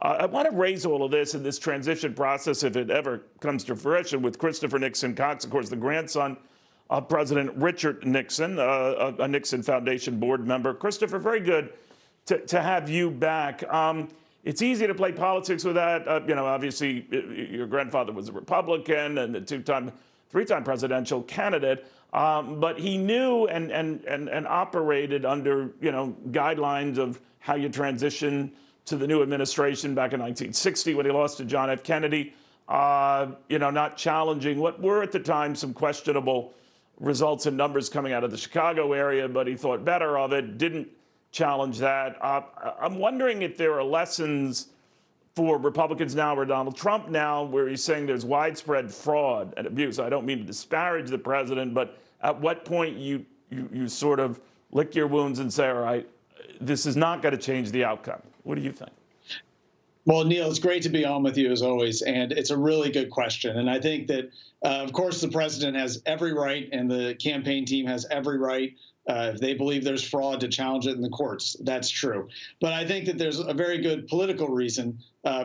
I want to raise all of this in this transition process, if it ever comes to fruition, with Christopher Nixon Cox, of course, the grandson of President Richard Nixon, a Nixon Foundation board member. Christopher, very good to have you back. It's easy to play politics with that. Obviously, your grandfather was a Republican and a three-time presidential candidate, but he knew and operated under, guidelines of how you transition to the new administration back in 1960 when he lost to John F. Kennedy, not challenging what were at the time some questionable results and numbers coming out of the Chicago area, but he thought better of it, didn't challenge that. I'm wondering if there are lessons for Republicans now or Donald Trump now where he's saying there's widespread fraud and abuse. I don't mean to disparage the president, but at what point you sort of lick your wounds and say, all right, this is not going to change the outcome. What do you think? Well, Neil, it's great to be on with you as always, and it's a really good question. And I think that, of course, the president has every right and the campaign team has every right, if they believe there's fraud, to challenge it in the courts. That's true. But I think that there's a very good political reason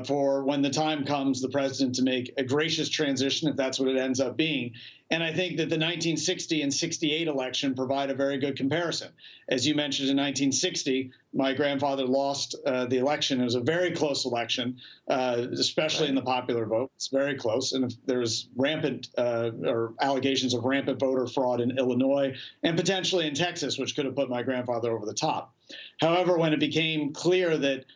for when the time comes, the president to make a gracious transition, if that's what it ends up being. And I think that the 1960 and 68 election provide a very good comparison. As you mentioned, in 1960, my grandfather lost the election. It was a very close election, especially in the popular vote. It's very close. And there was rampant or allegations of rampant voter fraud in Illinois and potentially in Texas, which could have put my grandfather over the top. However, when it became clear that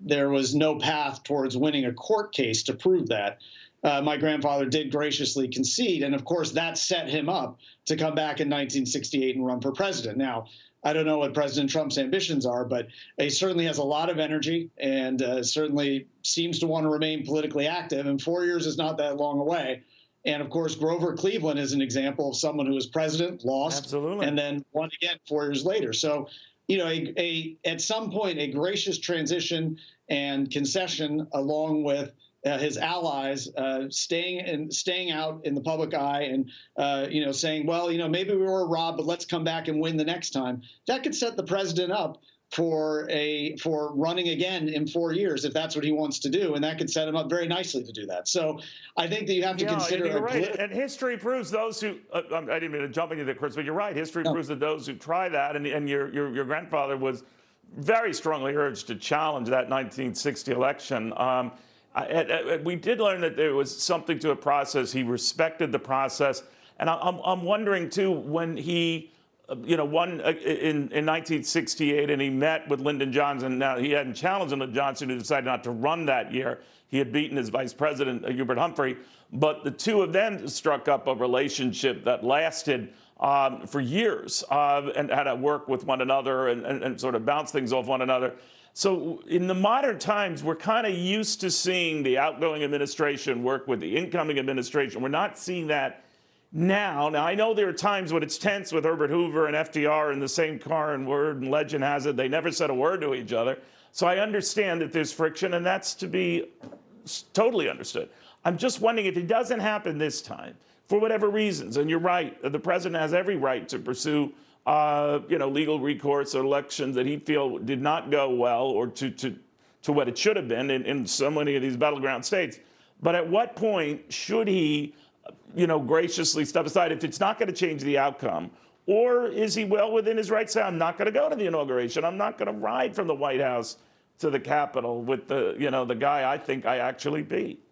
there was no path towards winning a court case to prove that, my grandfather did graciously concede. And of course, that set him up to come back in 1968 and run for president. Now, I don't know what President Trump's ambitions are, but he certainly has a lot of energy and certainly seems to want to remain politically active. And 4 years is not that long away. And of course, Grover Cleveland is an example of someone who was president, lost, Absolutely. And then won again 4 years later. So, at some point, a gracious transition and concession, along with his allies staying out in the public eye and, saying, well, maybe we were robbed, but let's come back and win the next time. That could set the president up for running again in 4 years, if that's what he wants to do. And that could set him up very nicely to do that. So I think that you have to consider. You're right. And history proves those who, I didn't mean to jump into that, Chris, but you're right. History proves that those who try that, and your grandfather was very strongly urged to challenge that 1960 election. We did learn that there was something to a process. He respected the process. And I'm wondering, too, when he won in 1968 and he met with Lyndon Johnson. Now, he hadn't challenged Lyndon Johnson, who decided not to run that year. He had beaten his vice president, Hubert Humphrey. But the two of them struck up a relationship that lasted for years and had to work with one another and sort of bounce things off one another. So in the modern times, we're kind of used to seeing the outgoing administration work with the incoming administration. We're not seeing that now. Now, I know there are times when it's tense with Herbert Hoover and FDR in the same car, and word and legend has it they never said a word to each other. So I understand that there's friction, and that's to be totally understood. I'm just wondering if it doesn't happen this time, for whatever reasons, and you're right, the president has every right to pursue legal recourse or elections that he feel did not go well or to what it should have been in so many of these battleground states. But at what point should he, graciously step aside if it's not going to change the outcome? Or is he well within his right to say, I'm not going to go to the inauguration. I'm not going to ride from the White House to the Capitol with the guy I think I actually beat?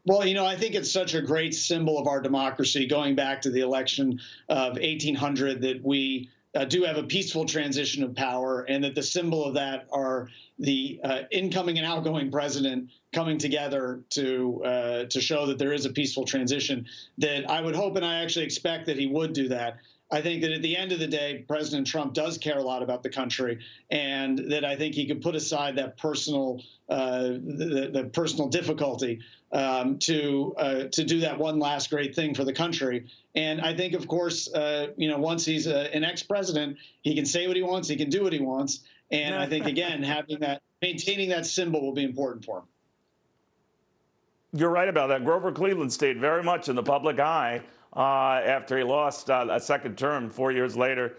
Well, I think it's such a great symbol of our democracy, going back to the election of 1800, that we do have a peaceful transition of power, and that the symbol of that are the incoming and outgoing president coming together to show that there is a peaceful transition. That I would hope, and I actually expect that he would do that. I think that at the end of the day, President Trump does care a lot about the country, and that I think he could put aside that personal, the personal difficulty to do that one last great thing for the country. And I think, of course, once he's an ex-president, he can say what he wants, he can do what he wants, and I think again, maintaining that symbol will be important for him. You're right about that. Grover Cleveland stayed very much in the public eye after he lost a second term 4 years later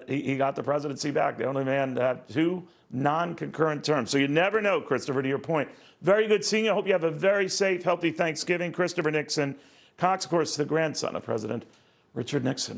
he got the presidency back. The only man to have 2 non-concurrent terms. So you never know, Christopher, to your point. Very good seeing you. I hope you have a very safe, healthy Thanksgiving. Christopher Nixon Cox, of course, the grandson of President Richard Nixon.